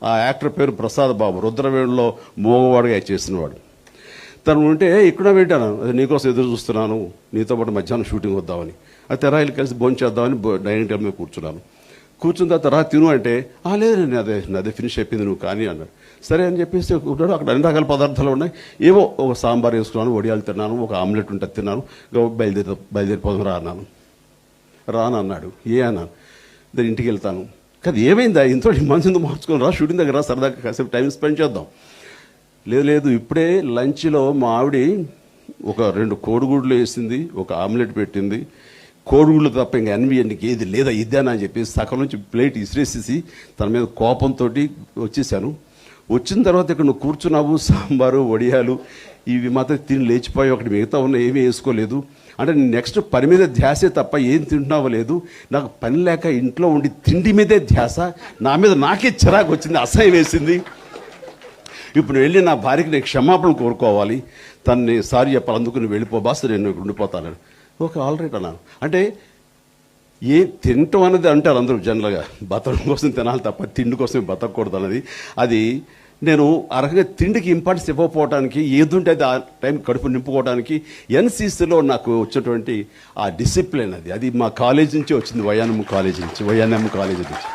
ఆ యాక్టర్ పేరు ప్రసాద్ బాబు, రుద్రవేణులో మోగవాడుగా చేసినవాడు. తను ఉంటే ఇక్కడ పెట్టాను, నీకోసం ఎదురు చూస్తున్నాను, నీతో పాటు మధ్యాహ్నం షూటింగ్ వద్దామని. అది తెరాయిలు కలిసి భోజనం చేద్దామని డైనింగ్ టేబుల్ మీద కూర్చున్నాను. కూర్చున్న తర్వాత రా తిను అంటే, లేదు నేను అదే ఫినిష్ అయిపోయింది, నువ్వు కానీ అన్నాడు. సరే అని చెప్పేసి ఉంటాడు. అక్కడ అన్ని రకాల పదార్థాలు ఉన్నాయి. ఏవో ఒక సాంబార్ వేసుకున్నాను, వడియాలు తిన్నాను, ఒక ఆమ్లెట్ ఉంటే తిన్నాను. బయలుదేరిపోదాం రా అన్నాను. రానన్నాడు. అన్నాను, దాని ఇంటికి వెళ్తాను. కదా ఏమైందా, ఇంట్లో మనసు మార్చుకొని రా, షూటింగ్ దగ్గర సరదాగా కాసేపు టైం స్పెండ్ చేద్దాం. లేదు ఇప్పుడే లంచ్లో మా ఆవిడ ఒక 2 కోడిగుడ్లు వేసింది, ఒక ఆమ్లెట్ పెట్టింది, కోడిగుడ్లు తప్ప ఇంకా ఎన్విఎన్కి ఏది లేదా ఇద్దానా అని చెప్పి సగం నుంచి ప్లేట్ ఇసిరేసేసి తన మీద కోపంతో వచ్చేసాను. వచ్చిన తర్వాత ఇక్కడ నువ్వు కూర్చున్నావు, సాంబారు వడియాలు ఇవి మాత్రం తిని లేచిపోయి, ఒకటి మిగతా ఉన్న ఏమీ వేసుకోలేదు అంటే నెక్స్ట్ పని మీద ధ్యాసే తప్ప ఏం తింటున్నావో లేదు. నాకు పని లేక ఇంట్లో ఉండి తిండి మీదే ధ్యాస, నా మీద నాకే చిరాకు వచ్చింది, అసహ్యం వేసింది. ఇప్పుడు వెళ్ళి నా భార్యకి నేను క్షమాపణలు కోరుకోవాలి, తనని సారీ చెప్పాలి, అందుకు నువ్వు వెళ్ళిపో బాస్, నేను ఇక్కడ ఉండిపోతాను. ఓకే ఆల్ రైట్ అన్నాను. అంటే తినటం అనేది అంటారు అందరూ జనరల్గా, బతకడం కోసం తినాలి తప్ప తిండి కోసం బతకూడదు అన్నది. అది నేను ఆ రకంగా తిండికి ఇంపార్టెన్స్ ఇవ్వకపోవడానికి, ఏదుంటే అది ఆ టైం కడుపు నింపుకోవడానికి ఎన్సీసీలో నాకు వచ్చినటువంటి ఆ డిసిప్లిన్ అది మా కాలేజ్ నుంచి వచ్చింది, వైఎన్ఎం కాలేజ్ నుంచి.